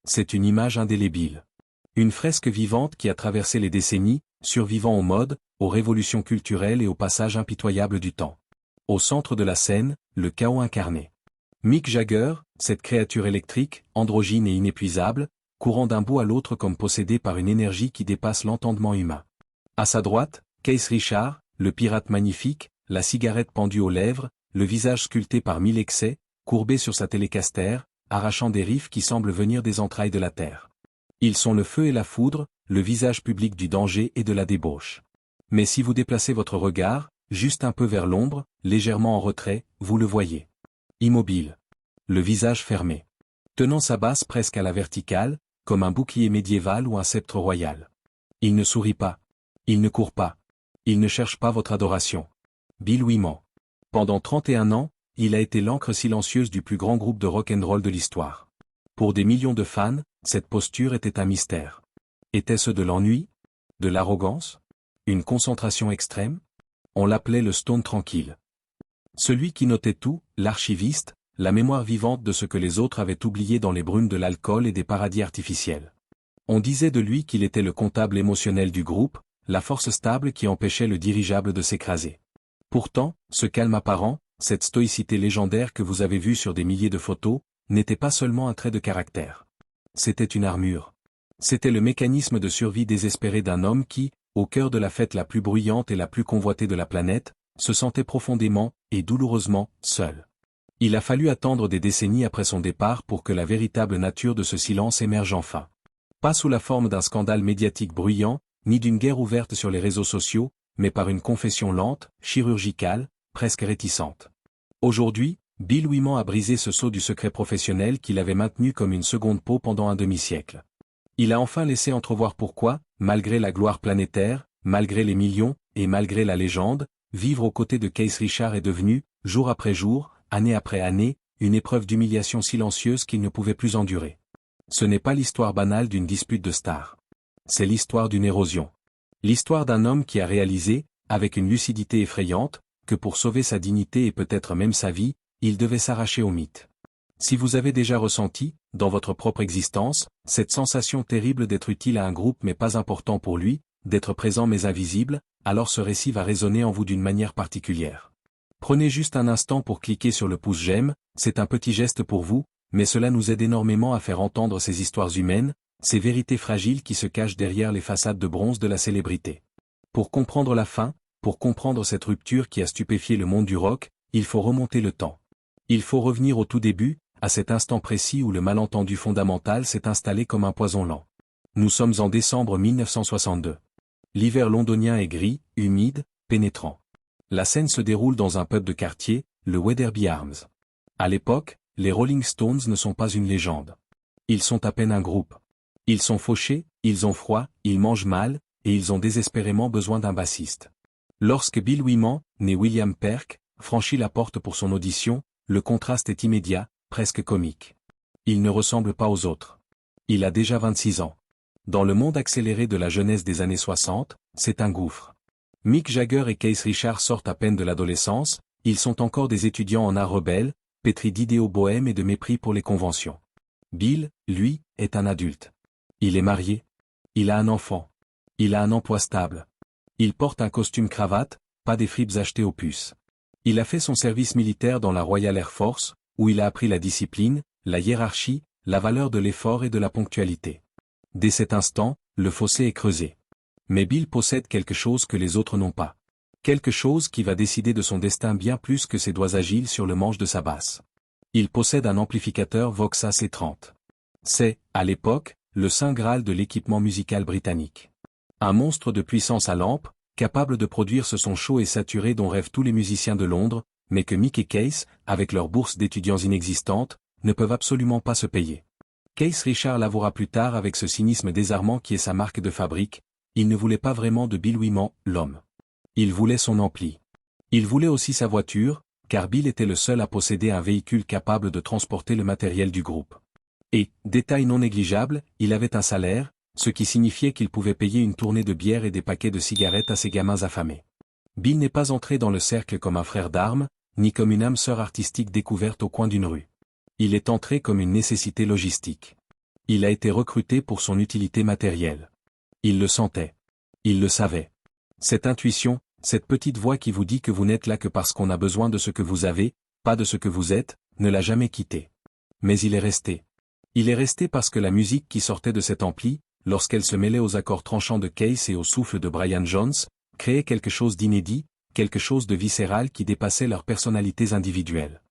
C'est une image indélébile. Une fresque vivante qui a traversé les décennies, survivant aux modes, aux révolutions culturelles et aux passages impitoyables du temps. Au centre de la scène, le chaos incarné. Mick Jagger, cette créature électrique, androgyne et inépuisable, courant d'un bout à l'autre comme possédé par une énergie qui dépasse l'entendement humain. À sa droite, Keith Richards, le pirate magnifique, la cigarette pendue aux lèvres, le visage sculpté par mille excès, courbé sur sa télécaster, arrachant des riffs qui semblent venir des entrailles de la terre. Ils sont le feu et la foudre, le visage public du danger et de la débauche. Mais si vous déplacez votre regard, juste un peu vers l'ombre, légèrement en retrait, vous le voyez. Immobile. Le visage fermé. Tenant sa basse presque à la verticale, comme un bouclier médiéval ou un sceptre royal. Il ne sourit pas. Il ne court pas. Il ne cherche pas votre adoration. Bill Wyman. Pendant 31 ans, il a été l'encre silencieuse du plus grand groupe de rock'n'roll de l'histoire. Pour des millions de fans, cette posture était un mystère. Était-ce de l'ennui? De l'arrogance? Une concentration extrême? On l'appelait le Stone tranquille. Celui qui notait tout, l'archiviste, la mémoire vivante de ce que les autres avaient oublié dans les brumes de l'alcool et des paradis artificiels. On disait de lui qu'il était le comptable émotionnel du groupe, la force stable qui empêchait le dirigeable de s'écraser. Pourtant, ce calme apparent, cette stoïcité légendaire que vous avez vue sur des milliers de photos, n'était pas seulement un trait de caractère. C'était une armure. C'était le mécanisme de survie désespéré d'un homme qui, au cœur de la fête la plus bruyante et la plus convoitée de la planète, se sentait profondément, et douloureusement, seul. Il a fallu attendre des décennies après son départ pour que la véritable nature de ce silence émerge enfin. Pas sous la forme d'un scandale médiatique bruyant, ni d'une guerre ouverte sur les réseaux sociaux, mais par une confession lente, chirurgicale, presque réticente. Aujourd'hui, Bill Wyman a brisé ce sceau du secret professionnel qu'il avait maintenu comme une seconde peau pendant un demi-siècle. Il a enfin laissé entrevoir pourquoi, malgré la gloire planétaire, malgré les millions, et malgré la légende, vivre aux côtés de Keith Richards est devenu, jour après jour, année après année, une épreuve d'humiliation silencieuse qu'il ne pouvait plus endurer. Ce n'est pas l'histoire banale d'une dispute de stars. C'est l'histoire d'une érosion. L'histoire d'un homme qui a réalisé, avec une lucidité effrayante, que pour sauver sa dignité et peut-être même sa vie, il devait s'arracher au mythe. Si vous avez déjà ressenti, dans votre propre existence, cette sensation terrible d'être utile à un groupe mais pas important pour lui, d'être présent mais invisible, alors ce récit va résonner en vous d'une manière particulière. Prenez juste un instant pour cliquer sur le pouce j'aime, c'est un petit geste pour vous, mais cela nous aide énormément à faire entendre ces histoires humaines, ces vérités fragiles qui se cachent derrière les façades de bronze de la célébrité. Pour comprendre la fin, pour comprendre cette rupture qui a stupéfié le monde du rock, il faut remonter le temps. Il faut revenir au tout début, à cet instant précis où le malentendu fondamental s'est installé comme un poison lent. Nous sommes en décembre 1962. L'hiver londonien est gris, humide, pénétrant. La scène se déroule dans un pub de quartier, le Wetherby Arms. À l'époque, les Rolling Stones ne sont pas une légende. Ils sont à peine un groupe. Ils sont fauchés, ils ont froid, ils mangent mal, et ils ont désespérément besoin d'un bassiste. Lorsque Bill Wyman, né William Perk, franchit la porte pour son audition, le contraste est immédiat, presque comique. Il ne ressemble pas aux autres. Il a déjà 26 ans. Dans le monde accéléré de la jeunesse des années 60, c'est un gouffre. Mick Jagger et Keith Richards sortent à peine de l'adolescence, ils sont encore des étudiants en art rebelles, pétris d'idéaux bohèmes et de mépris pour les conventions. Bill, lui, est un adulte. Il est marié. Il a un enfant. Il a un emploi stable. Il porte un costume cravate, pas des fripes achetées aux puces. Il a fait son service militaire dans la Royal Air Force, où il a appris la discipline, la hiérarchie, la valeur de l'effort et de la ponctualité. Dès cet instant, le fossé est creusé. Mais Bill possède quelque chose que les autres n'ont pas. Quelque chose qui va décider de son destin bien plus que ses doigts agiles sur le manche de sa basse. Il possède un amplificateur Vox AC30. C'est, à l'époque, le saint graal de l'équipement musical britannique. Un monstre de puissance à lampe, capable de produire ce son chaud et saturé dont rêvent tous les musiciens de Londres, mais que Mick et Keith, avec leurs bourses d'étudiants inexistantes, ne peuvent absolument pas se payer. Keith Richards l'avouera plus tard avec ce cynisme désarmant qui est sa marque de fabrique, il ne voulait pas vraiment de Bill Wyman, l'homme. Il voulait son ampli. Il voulait aussi sa voiture, car Bill était le seul à posséder un véhicule capable de transporter le matériel du groupe. Et, détail non négligeable, il avait un salaire, ce qui signifiait qu'il pouvait payer une tournée de bière et des paquets de cigarettes à ses gamins affamés. Bill n'est pas entré dans le cercle comme un frère d'armes, ni comme une âme sœur artistique découverte au coin d'une rue. Il est entré comme une nécessité logistique. Il a été recruté pour son utilité matérielle. Il le sentait. Il le savait. Cette intuition, cette petite voix qui vous dit que vous n'êtes là que parce qu'on a besoin de ce que vous avez, pas de ce que vous êtes, ne l'a jamais quitté. Mais il est resté. Il est resté parce que la musique qui sortait de cet ampli, lorsqu'elle se mêlait aux accords tranchants de Case et au souffle de Brian Jones, créait quelque chose d'inédit, quelque chose de viscéral qui dépassait leurs personnalités individuelles.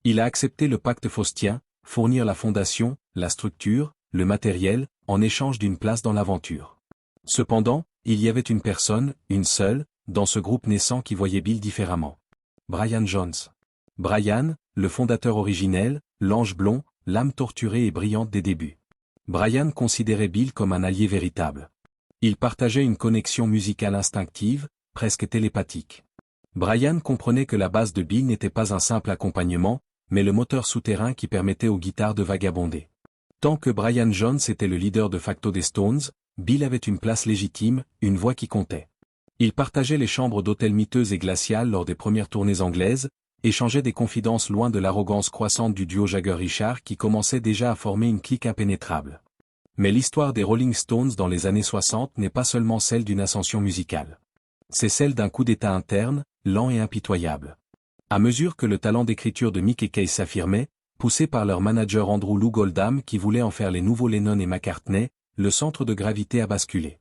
Il a accepté le pacte faustien, fournir la fondation, la structure, le matériel, en échange d'une place dans l'aventure. Cependant, il y avait une personne, une seule, dans ce groupe naissant qui voyait Bill différemment. Brian Jones. Brian, le fondateur originel, l'ange blond, l'âme torturée et brillante des débuts. Brian considérait Bill comme un allié véritable. Ils partageaient une connexion musicale instinctive, presque télépathique. Brian comprenait que la base de Bill n'était pas un simple accompagnement, mais le moteur souterrain qui permettait aux guitares de vagabonder. Tant que Brian Jones était le leader de facto des Stones, Bill avait une place légitime, une voix qui comptait. Ils partageaient les chambres d'hôtels miteuses et glaciales lors des premières tournées anglaises, échangeaient des confidences loin de l'arrogance croissante du duo Jagger-Richard qui commençait déjà à former une clique impénétrable. Mais l'histoire des Rolling Stones dans les années 60 n'est pas seulement celle d'une ascension musicale. C'est celle d'un coup d'état interne, lent et impitoyable. À mesure que le talent d'écriture de Mick et Case s'affirmait, poussé par leur manager Andrew Loog Oldham qui voulait en faire les nouveaux Lennon et McCartney, le centre de gravité a basculé.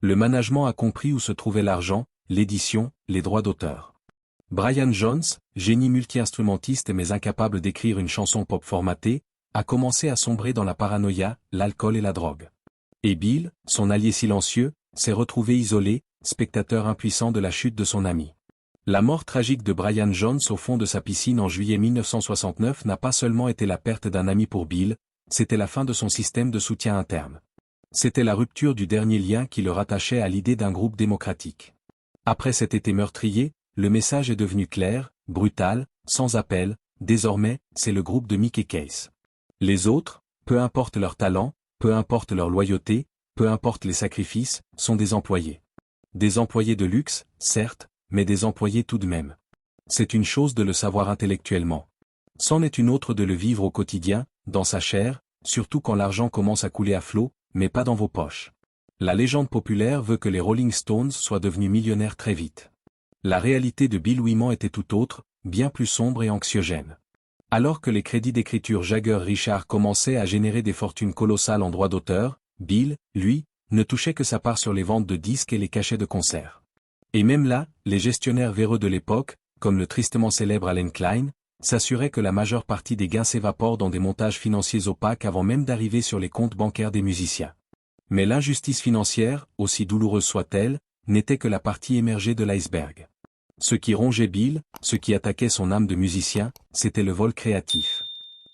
Le management a compris où se trouvait l'argent, l'édition, les droits d'auteur. Brian Jones, génie multi-instrumentiste mais incapable d'écrire une chanson pop formatée, a commencé à sombrer dans la paranoïa, l'alcool et la drogue. Et Bill, son allié silencieux, s'est retrouvé isolé, spectateur impuissant de la chute de son ami. La mort tragique de Brian Jones au fond de sa piscine en juillet 1969 n'a pas seulement été la perte d'un ami pour Bill, c'était la fin de son système de soutien interne. C'était la rupture du dernier lien qui le rattachait à l'idée d'un groupe démocratique. Après cet été meurtrier, le message est devenu clair, brutal, sans appel, désormais, c'est le groupe de Mick et Case. Les autres, peu importe leur talent, peu importe leur loyauté, peu importe les sacrifices, sont des employés. Des employés de luxe, certes, mais des employés tout de même. C'est une chose de le savoir intellectuellement. C'en est une autre de le vivre au quotidien, dans sa chair, surtout quand l'argent commence à couler à flot, mais pas dans vos poches. La légende populaire veut que les Rolling Stones soient devenus millionnaires très vite. La réalité de Bill Wyman était tout autre, bien plus sombre et anxiogène. Alors que les crédits d'écriture Jagger-Richard commençaient à générer des fortunes colossales en droits d'auteur, Bill, lui, ne touchait que sa part sur les ventes de disques et les cachets de concerts. Et même là, les gestionnaires véreux de l'époque, comme le tristement célèbre Allen Klein, s'assuraient que la majeure partie des gains s'évaporent dans des montages financiers opaques avant même d'arriver sur les comptes bancaires des musiciens. Mais l'injustice financière, aussi douloureuse soit-elle, n'était que la partie émergée de l'iceberg. Ce qui rongeait Bill, ce qui attaquait son âme de musicien, c'était le vol créatif.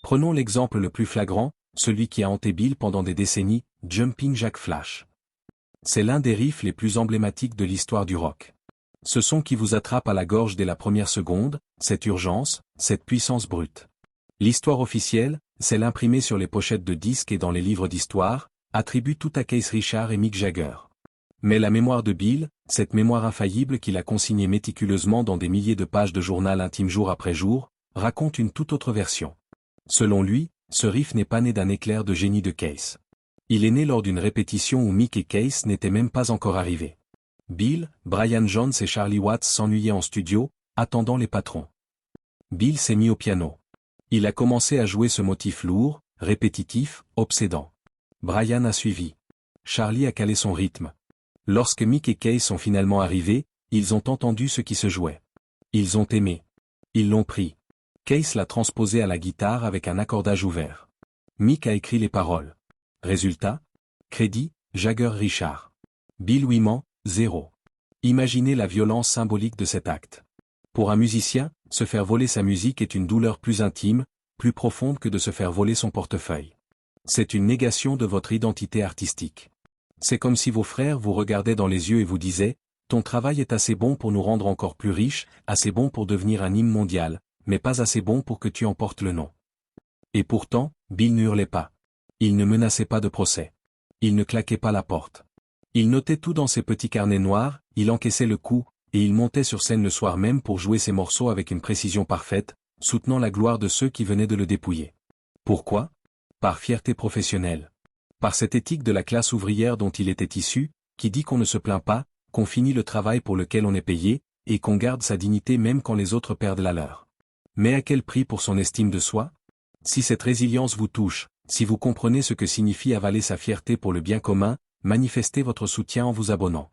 Prenons l'exemple le plus flagrant, celui qui a hanté Bill pendant des décennies, Jumping Jack Flash. C'est l'un des riffs les plus emblématiques de l'histoire du rock. Ce son qui vous attrape à la gorge dès la première seconde, cette urgence, cette puissance brute. L'histoire officielle, celle imprimée sur les pochettes de disques et dans les livres d'histoire, attribue tout à Keith Richards et Mick Jagger. Mais la mémoire de Bill, cette mémoire infaillible qu'il a consignée méticuleusement dans des milliers de pages de journal intime jour après jour, raconte une toute autre version. Selon lui, ce riff n'est pas né d'un éclair de génie de Keith. Il est né lors d'une répétition où Mick et Keith n'étaient même pas encore arrivés. Bill, Brian Jones et Charlie Watts s'ennuyaient en studio, attendant les patrons. Bill s'est mis au piano. Il a commencé à jouer ce motif lourd, répétitif, obsédant. Brian a suivi. Charlie a calé son rythme. Lorsque Mick et Keith sont finalement arrivés, ils ont entendu ce qui se jouait. Ils ont aimé. Ils l'ont pris. Keith l'a transposé à la guitare avec un accordage ouvert. Mick a écrit les paroles. Résultat? Crédit, Jagger-Richard. Bill Wyman, 0. Imaginez la violence symbolique de cet acte. Pour un musicien, se faire voler sa musique est une douleur plus intime, plus profonde que de se faire voler son portefeuille. C'est une négation de votre identité artistique. C'est comme si vos frères vous regardaient dans les yeux et vous disaient « Ton travail est assez bon pour nous rendre encore plus riches, assez bon pour devenir un hymne mondial, mais pas assez bon pour que tu en portes le nom. » Et pourtant, Bill ne hurlait pas. Il ne menaçait pas de procès. Il ne claquait pas la porte. Il notait tout dans ses petits carnets noirs, il encaissait le coup, et il montait sur scène le soir même pour jouer ses morceaux avec une précision parfaite, soutenant la gloire de ceux qui venaient de le dépouiller. Pourquoi? Par fierté professionnelle. Par cette éthique de la classe ouvrière dont il était issu, qui dit qu'on ne se plaint pas, qu'on finit le travail pour lequel on est payé, et qu'on garde sa dignité même quand les autres perdent la leur. Mais à quel prix pour son estime de soi? Si cette résilience vous touche, si vous comprenez ce que signifie avaler sa fierté pour le bien commun, manifestez votre soutien en vous abonnant.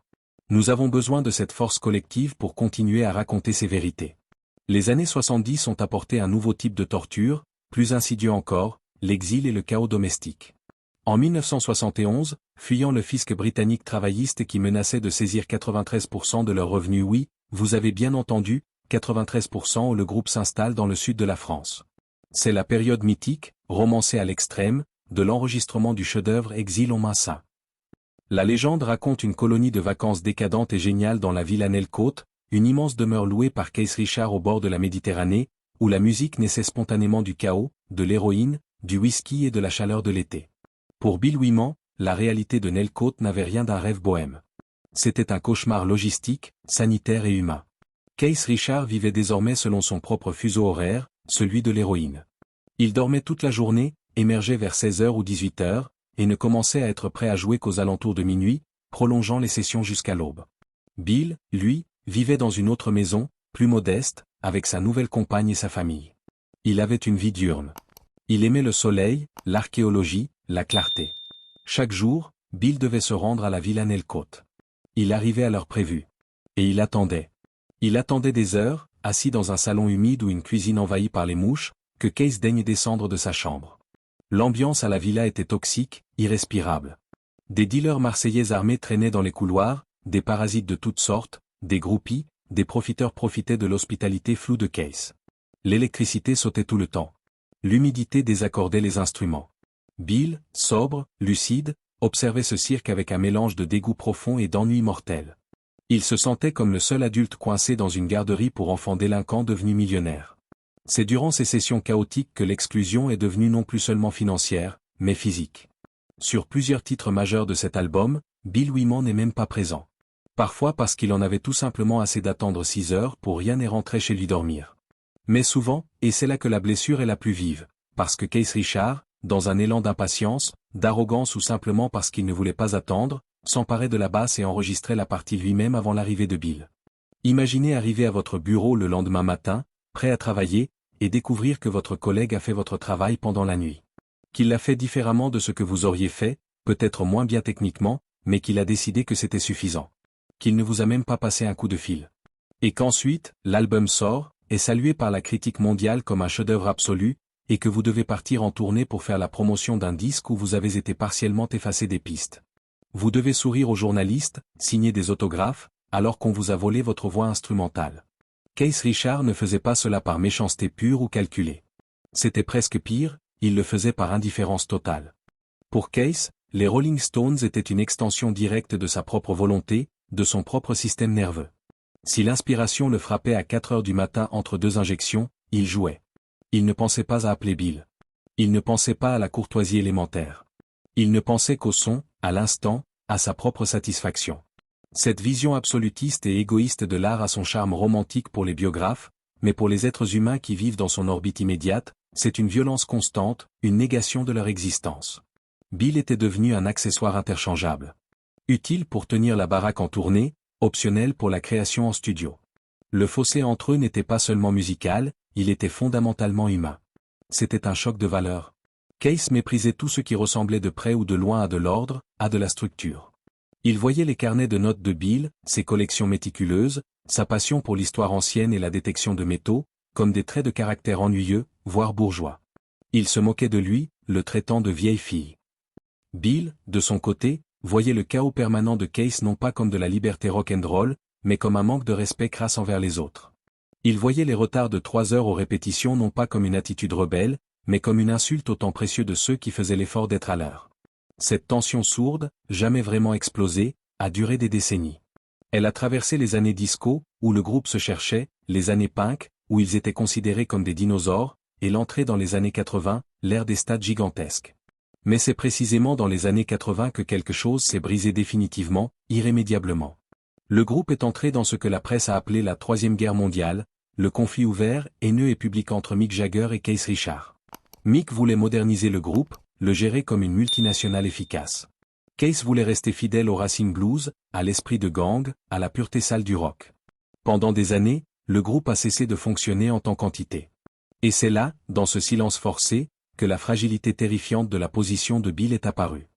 Nous avons besoin de cette force collective pour continuer à raconter ces vérités. Les années 70 ont apporté un nouveau type de torture, plus insidieux encore, l'exil et le chaos domestique. En 1971, fuyant le fisc britannique travailliste qui menaçait de saisir 93% de leurs revenus, oui, vous avez bien entendu, 93% où le groupe s'installe dans le sud de la France. C'est la période mythique, romancée à l'extrême, de l'enregistrement du chef-d'œuvre Exil en Massa. La légende raconte une colonie de vacances décadente et géniale dans la villa Nelcote, une immense demeure louée par Keith Richards au bord de la Méditerranée, où la musique naissait spontanément du chaos, de l'héroïne, du whisky et de la chaleur de l'été. Pour Bill Wyman, la réalité de Nelcote n'avait rien d'un rêve bohème. C'était un cauchemar logistique, sanitaire et humain. Keith Richards vivait désormais selon son propre fuseau horaire, celui de l'héroïne. Il dormait toute la journée, émergeait vers 16h ou 18h, et ne commençait à être prêt à jouer qu'aux alentours de minuit, prolongeant les sessions jusqu'à l'aube. Bill, lui, vivait dans une autre maison, plus modeste, avec sa nouvelle compagne et sa famille. Il avait une vie diurne. Il aimait le soleil, l'archéologie, la clarté. Chaque jour, Bill devait se rendre à la villa Nelcote. Il arrivait à l'heure prévue. Et il attendait. Il attendait des heures, assis dans un salon humide ou une cuisine envahie par les mouches, que Keith daigne descendre de sa chambre. L'ambiance à la villa était toxique, irrespirable. Des dealers marseillais armés traînaient dans les couloirs, des parasites de toutes sortes, des groupies, des profiteurs profitaient de l'hospitalité floue de Keith. L'électricité sautait tout le temps. L'humidité désaccordait les instruments. Bill, sobre, lucide, observait ce cirque avec un mélange de dégoût profond et d'ennui mortel. Il se sentait comme le seul adulte coincé dans une garderie pour enfants délinquants devenus millionnaires. C'est durant ces sessions chaotiques que l'exclusion est devenue non plus seulement financière, mais physique. Sur plusieurs titres majeurs de cet album, Bill Wyman n'est même pas présent. Parfois parce qu'il en avait tout simplement assez d'attendre 6 heures pour rien et rentrer chez lui dormir. Mais souvent, et c'est là que la blessure est la plus vive, parce que Keith Richards, dans un élan d'impatience, d'arrogance ou simplement parce qu'il ne voulait pas attendre, s'emparait de la basse et enregistrait la partie lui-même avant l'arrivée de Bill. Imaginez arriver à votre bureau le lendemain matin, prêt à travailler, et découvrir que votre collègue a fait votre travail pendant la nuit. Qu'il l'a fait différemment de ce que vous auriez fait, peut-être moins bien techniquement, mais qu'il a décidé que c'était suffisant. Qu'il ne vous a même pas passé un coup de fil. Et qu'ensuite, l'album sort, est salué par la critique mondiale comme un chef-d'œuvre absolu, et que vous devez partir en tournée pour faire la promotion d'un disque où vous avez été partiellement effacé des pistes. Vous devez sourire aux journalistes, signer des autographes, alors qu'on vous a volé votre voix instrumentale. Keith Richards ne faisait pas cela par méchanceté pure ou calculée. C'était presque pire, il le faisait par indifférence totale. Pour Keith, les Rolling Stones étaient une extension directe de sa propre volonté, de son propre système nerveux. Si l'inspiration le frappait à 4 heures du matin entre 2 injections, il jouait. Il ne pensait pas à appeler Bill. Il ne pensait pas à la courtoisie élémentaire. Il ne pensait qu'au son, à l'instant, à sa propre satisfaction. Cette vision absolutiste et égoïste de l'art a son charme romantique pour les biographes, mais pour les êtres humains qui vivent dans son orbite immédiate, c'est une violence constante, une négation de leur existence. Bill était devenu un accessoire interchangeable. Utile pour tenir la baraque en tournée, optionnel pour la création en studio. Le fossé entre eux n'était pas seulement musical, il était fondamentalement humain. C'était un choc de valeurs. Keith méprisait tout ce qui ressemblait de près ou de loin à de l'ordre, à de la structure. Il voyait les carnets de notes de Bill, ses collections méticuleuses, sa passion pour l'histoire ancienne et la détection de métaux, comme des traits de caractère ennuyeux, voire bourgeois. Il se moquait de lui, le traitant de vieille fille. Bill, de son côté, voyait le chaos permanent de Keith non pas comme de la liberté rock'n'roll, mais comme un manque de respect crasse envers les autres. Il voyait les retards de 3 heures aux répétitions non pas comme une attitude rebelle, mais comme une insulte au temps précieux de ceux qui faisaient l'effort d'être à l'heure. Cette tension sourde, jamais vraiment explosée, a duré des décennies. Elle a traversé les années disco, où le groupe se cherchait, les années punk, où ils étaient considérés comme des dinosaures, et l'entrée dans les années 80, l'ère des stades gigantesques. Mais c'est précisément dans les années 80 que quelque chose s'est brisé définitivement, irrémédiablement. Le groupe est entré dans ce que la presse a appelé la Troisième Guerre mondiale, le conflit ouvert, haineux et public entre Mick Jagger et Keith Richards. Mick voulait moderniser le groupe, le gérait comme une multinationale efficace. Case voulait rester fidèle au racing blues, à l'esprit de gang, à la pureté sale du rock. Pendant des années, le groupe a cessé de fonctionner en tant qu'entité. Et c'est là, dans ce silence forcé, que la fragilité terrifiante de la position de Bill est apparue.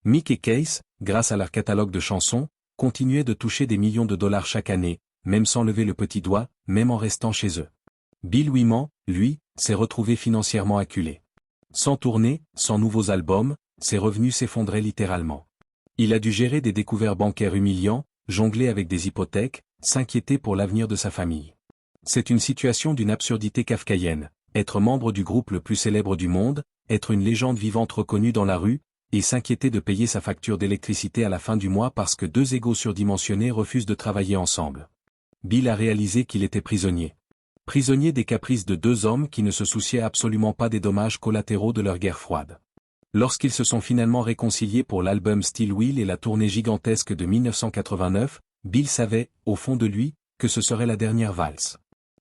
Mick et Case, grâce à leur catalogue de chansons, continuaient de toucher des millions de dollars chaque année, même sans lever le petit doigt, même en restant chez eux. Bill Wyman, lui, s'est retrouvé financièrement acculé. Sans tournée, sans nouveaux albums, ses revenus s'effondraient littéralement. Il a dû gérer des découvertes bancaires humiliants, jongler avec des hypothèques, s'inquiéter pour l'avenir de sa famille. C'est une situation d'une absurdité kafkaïenne, être membre du groupe le plus célèbre du monde, être une légende vivante reconnue dans la rue, et s'inquiéter de payer sa facture d'électricité à la fin du mois parce que deux égos surdimensionnés refusent de travailler ensemble. Bill a réalisé qu'il était prisonnier. Prisonnier des caprices de deux hommes qui ne se souciaient absolument pas des dommages collatéraux de leur guerre froide. Lorsqu'ils se sont finalement réconciliés pour l'album Steel Wheel et la tournée gigantesque de 1989, Bill savait, au fond de lui, que ce serait la dernière valse.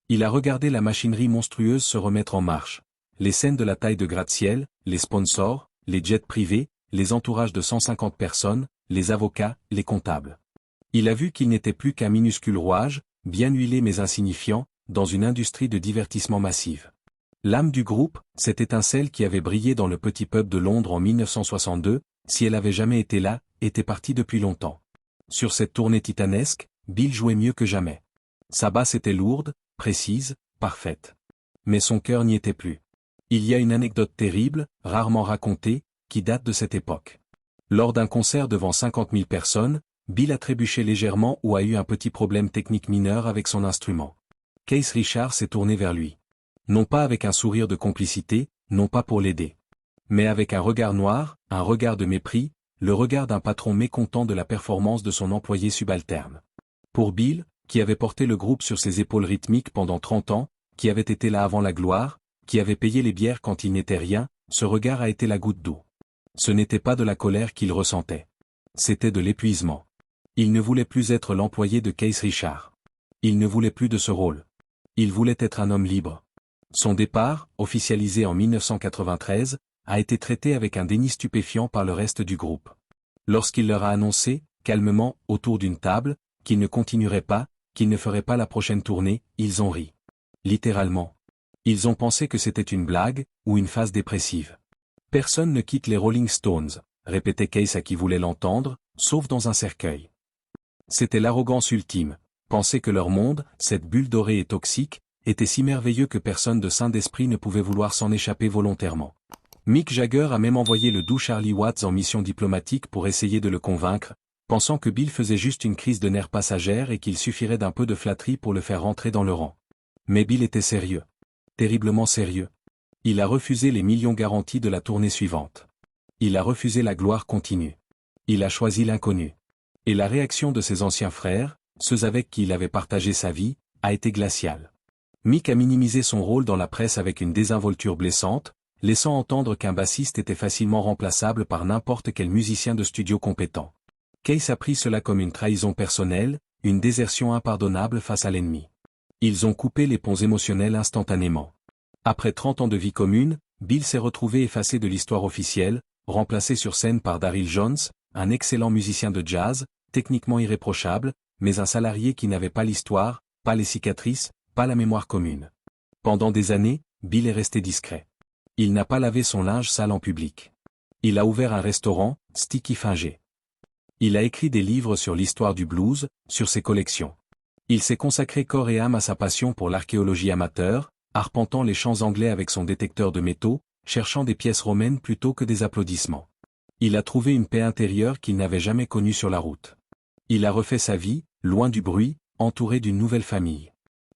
Il a regardé la machinerie monstrueuse se remettre en marche. Les scènes de la taille de gratte-ciel, les sponsors, les jets privés, les entourages de 150 personnes, les avocats, les comptables. Il a vu qu'il n'était plus qu'un minuscule rouage, bien huilé mais insignifiant, dans une industrie de divertissement massive. L'âme du groupe, cette étincelle qui avait brillé dans le petit pub de Londres en 1962, si elle avait jamais été là, était partie depuis longtemps. Sur cette tournée titanesque, Bill jouait mieux que jamais. Sa basse était lourde, précise, parfaite. Mais son cœur n'y était plus. Il y a une anecdote terrible, rarement racontée, qui date de cette époque. Lors d'un concert devant 50 000 personnes, Bill a trébuché légèrement ou a eu un petit problème technique mineur avec son instrument. Keith Richards s'est tourné vers lui. Non pas avec un sourire de complicité, non pas pour l'aider. Mais avec un regard noir, un regard de mépris, le regard d'un patron mécontent de la performance de son employé subalterne. Pour Bill, qui avait porté le groupe sur ses épaules rythmiques pendant 30 ans, qui avait été là avant la gloire, qui avait payé les bières quand il n'était rien, ce regard a été la goutte d'eau. Ce n'était pas de la colère qu'il ressentait. C'était de l'épuisement. Il ne voulait plus être l'employé de Keith Richards. Il ne voulait plus de ce rôle. Il voulait être un homme libre. Son départ, officialisé en 1993, a été traité avec un déni stupéfiant par le reste du groupe. Lorsqu'il leur a annoncé, calmement, autour d'une table, qu'il ne continuerait pas, qu'il ne ferait pas la prochaine tournée, ils ont ri. Littéralement. Ils ont pensé que c'était une blague, ou une phase dépressive. Personne ne quitte les Rolling Stones, répétait Keith à qui voulait l'entendre, sauf dans un cercueil. C'était l'arrogance ultime, penser que leur monde, cette bulle dorée et toxique, était si merveilleux que personne de sain d'esprit ne pouvait vouloir s'en échapper volontairement. Mick Jagger a même envoyé le doux Charlie Watts en mission diplomatique pour essayer de le convaincre, pensant que Bill faisait juste une crise de nerfs passagère et qu'il suffirait d'un peu de flatterie pour le faire rentrer dans le rang. Mais Bill était sérieux. Terriblement sérieux. Il a refusé les millions garantis de la tournée suivante. Il a refusé la gloire continue. Il a choisi l'inconnu. Et la réaction de ses anciens frères, ceux avec qui il avait partagé sa vie, a été glaciale. Mick a minimisé son rôle dans la presse avec une désinvolture blessante, laissant entendre qu'un bassiste était facilement remplaçable par n'importe quel musicien de studio compétent. Keith a pris cela comme une trahison personnelle, une désertion impardonnable face à l'ennemi. Ils ont coupé les ponts émotionnels instantanément. Après 30 ans de vie commune, Bill s'est retrouvé effacé de l'histoire officielle, remplacé sur scène par Daryl Jones, un excellent musicien de jazz, techniquement irréprochable, mais un salarié qui n'avait pas l'histoire, pas les cicatrices, pas la mémoire commune. Pendant des années, Bill est resté discret. Il n'a pas lavé son linge sale en public. Il a ouvert un restaurant, Sticky Fingé. Il a écrit des livres sur l'histoire du blues, sur ses collections. Il s'est consacré corps et âme à sa passion pour l'archéologie amateur, arpentant les champs anglais avec son détecteur de métaux, cherchant des pièces romaines plutôt que des applaudissements. Il a trouvé une paix intérieure qu'il n'avait jamais connue sur la route. Il a refait sa vie, loin du bruit, entouré d'une nouvelle famille.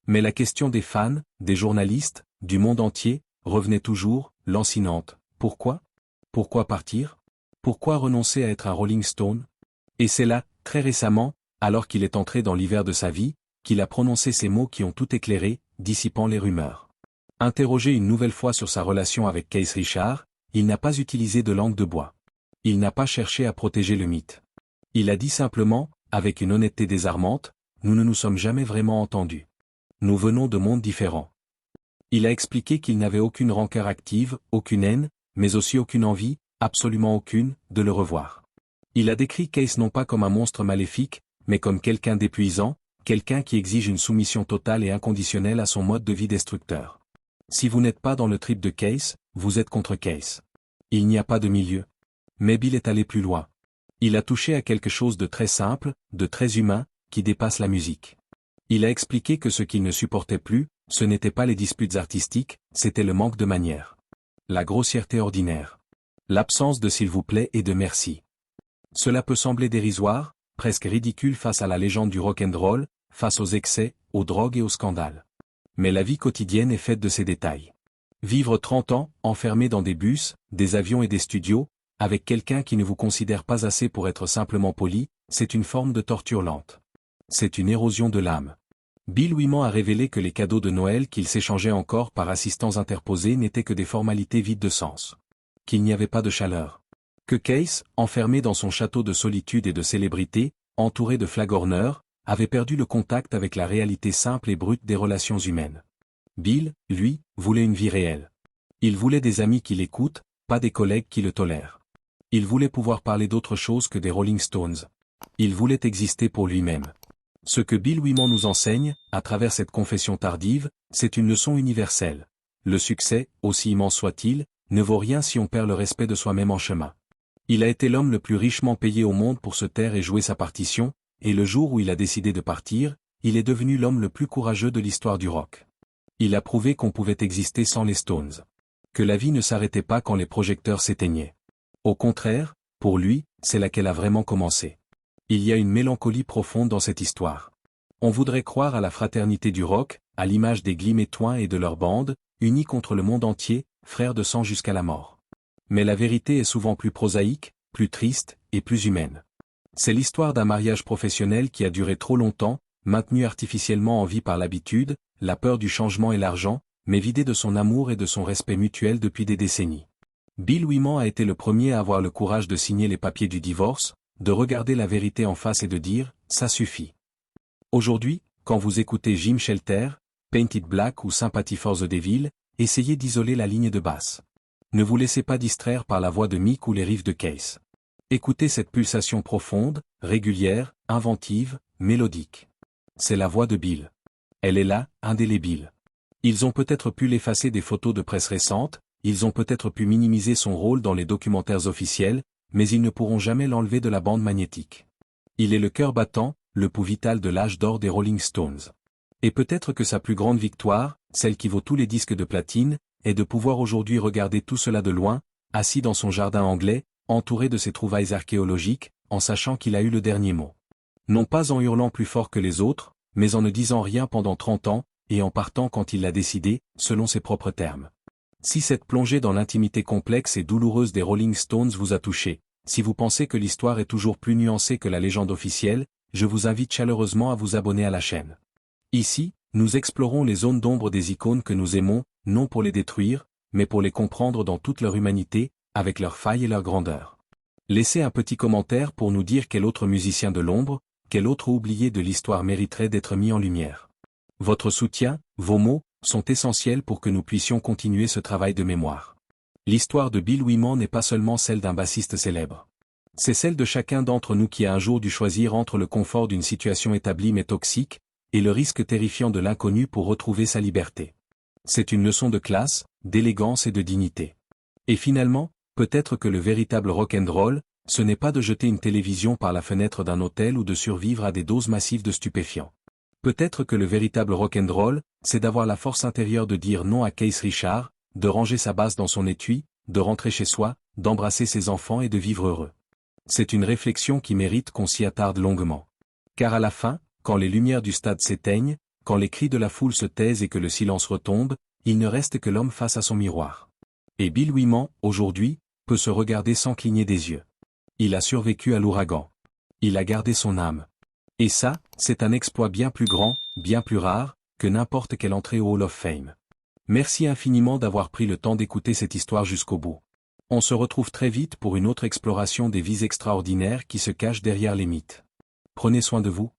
Mais la question des fans, des journalistes, du monde entier, revenait toujours, lancinante. Pourquoi ? Pourquoi partir ? Pourquoi renoncer à être un Rolling Stone ? Et c'est là, très récemment, alors qu'il est entré dans l'hiver de sa vie, qu'il a prononcé ces mots qui ont tout éclairé, dissipant les rumeurs. Interrogé une nouvelle fois sur sa relation avec Keith Richards, il n'a pas utilisé de langue de bois. Il n'a pas cherché à protéger le mythe. Il a dit simplement, avec une honnêteté désarmante, nous ne nous sommes jamais vraiment entendus. Nous venons de mondes différents. Il a expliqué qu'il n'avait aucune rancœur active, aucune haine, mais aussi aucune envie, absolument aucune, de le revoir. Il a décrit Case non pas comme un monstre maléfique, mais comme quelqu'un d'épuisant, quelqu'un qui exige une soumission totale et inconditionnelle à son mode de vie destructeur. Si vous n'êtes pas dans le trip de Case, vous êtes contre Case. Il n'y a pas de milieu. Mais Bill est allé plus loin. Il a touché à quelque chose de très simple, de très humain, qui dépasse la musique. Il a expliqué que ce qu'il ne supportait plus, ce n'était pas les disputes artistiques, c'était le manque de manières. La grossièreté ordinaire. L'absence de s'il vous plaît et de merci. Cela peut sembler dérisoire, presque ridicule face à la légende du rock'n'roll, face aux excès, aux drogues et aux scandales. Mais la vie quotidienne est faite de ces détails. Vivre 30 ans, enfermé dans des bus, des avions et des studios, avec quelqu'un qui ne vous considère pas assez pour être simplement poli, c'est une forme de torture lente. C'est une érosion de l'âme. Bill Wyman a révélé que les cadeaux de Noël qu'ils s'échangeaient encore par assistants interposés n'étaient que des formalités vides de sens. Qu'il n'y avait pas de chaleur. Que Case, enfermé dans son château de solitude et de célébrité, entouré de flagorneurs, avait perdu le contact avec la réalité simple et brute des relations humaines. Bill, lui, voulait une vie réelle. Il voulait des amis qui l'écoutent, pas des collègues qui le tolèrent. Il voulait pouvoir parler d'autre chose que des Rolling Stones. Il voulait exister pour lui-même. Ce que Bill Wyman nous enseigne, à travers cette confession tardive, c'est une leçon universelle. Le succès, aussi immense soit-il, ne vaut rien si on perd le respect de soi-même en chemin. Il a été l'homme le plus richement payé au monde pour se taire et jouer sa partition, et le jour où il a décidé de partir, il est devenu l'homme le plus courageux de l'histoire du rock. Il a prouvé qu'on pouvait exister sans les Stones. Que la vie ne s'arrêtait pas quand les projecteurs s'éteignaient. Au contraire, pour lui, c'est là qu'elle a vraiment commencé. Il y a une mélancolie profonde dans cette histoire. On voudrait croire à la fraternité du rock, à l'image des Glim et Twin et de leur bande, unis contre le monde entier, frères de sang jusqu'à la mort. Mais la vérité est souvent plus prosaïque, plus triste, et plus humaine. C'est l'histoire d'un mariage professionnel qui a duré trop longtemps, maintenu artificiellement en vie par l'habitude, la peur du changement et l'argent, mais vidé de son amour et de son respect mutuel depuis des décennies. Bill Wyman a été le premier à avoir le courage de signer les papiers du divorce, de regarder la vérité en face et de dire « ça suffit ». Aujourd'hui, quand vous écoutez Jim Shelter, Painted Black ou Sympathy for the Devil, essayez d'isoler la ligne de basse. Ne vous laissez pas distraire par la voix de Mick ou les riffs de Case. Écoutez cette pulsation profonde, régulière, inventive, mélodique. C'est la voix de Bill. Elle est là, indélébile. Ils ont peut-être pu l'effacer des photos de presse récentes, ils ont peut-être pu minimiser son rôle dans les documentaires officiels, mais ils ne pourront jamais l'enlever de la bande magnétique. Il est le cœur battant, le pouls vital de l'âge d'or des Rolling Stones. Et peut-être que sa plus grande victoire, celle qui vaut tous les disques de platine, est de pouvoir aujourd'hui regarder tout cela de loin, assis dans son jardin anglais, entouré de ses trouvailles archéologiques, en sachant qu'il a eu le dernier mot. Non pas en hurlant plus fort que les autres, mais en ne disant rien pendant 30 ans, et en partant quand il l'a décidé, selon ses propres termes. Si cette plongée dans l'intimité complexe et douloureuse des Rolling Stones vous a touché, si vous pensez que l'histoire est toujours plus nuancée que la légende officielle, je vous invite chaleureusement à vous abonner à la chaîne. Ici, nous explorons les zones d'ombre des icônes que nous aimons, non pour les détruire, mais pour les comprendre dans toute leur humanité, avec leurs failles et leur grandeur. Laissez un petit commentaire pour nous dire quel autre musicien de l'ombre, quel autre oublié de l'histoire mériterait d'être mis en lumière. Votre soutien, vos mots, sont essentiels pour que nous puissions continuer ce travail de mémoire. L'histoire de Bill Wyman n'est pas seulement celle d'un bassiste célèbre. C'est celle de chacun d'entre nous qui a un jour dû choisir entre le confort d'une situation établie mais toxique, et le risque terrifiant de l'inconnu pour retrouver sa liberté. C'est une leçon de classe, d'élégance et de dignité. Et finalement, peut-être que le véritable rock'n'roll, ce n'est pas de jeter une télévision par la fenêtre d'un hôtel ou de survivre à des doses massives de stupéfiants. Peut-être que le véritable rock'n'roll, c'est d'avoir la force intérieure de dire non à Keith Richards, de ranger sa basse dans son étui, de rentrer chez soi, d'embrasser ses enfants et de vivre heureux. C'est une réflexion qui mérite qu'on s'y attarde longuement. Car à la fin, quand les lumières du stade s'éteignent, quand les cris de la foule se taisent et que le silence retombe, il ne reste que l'homme face à son miroir. Et Bill Wyman, aujourd'hui, peut se regarder sans cligner des yeux. Il a survécu à l'ouragan. Il a gardé son âme. Et ça, c'est un exploit bien plus grand, bien plus rare, que n'importe quelle entrée au Hall of Fame. Merci infiniment d'avoir pris le temps d'écouter cette histoire jusqu'au bout. On se retrouve très vite pour une autre exploration des vies extraordinaires qui se cachent derrière les mythes. Prenez soin de vous.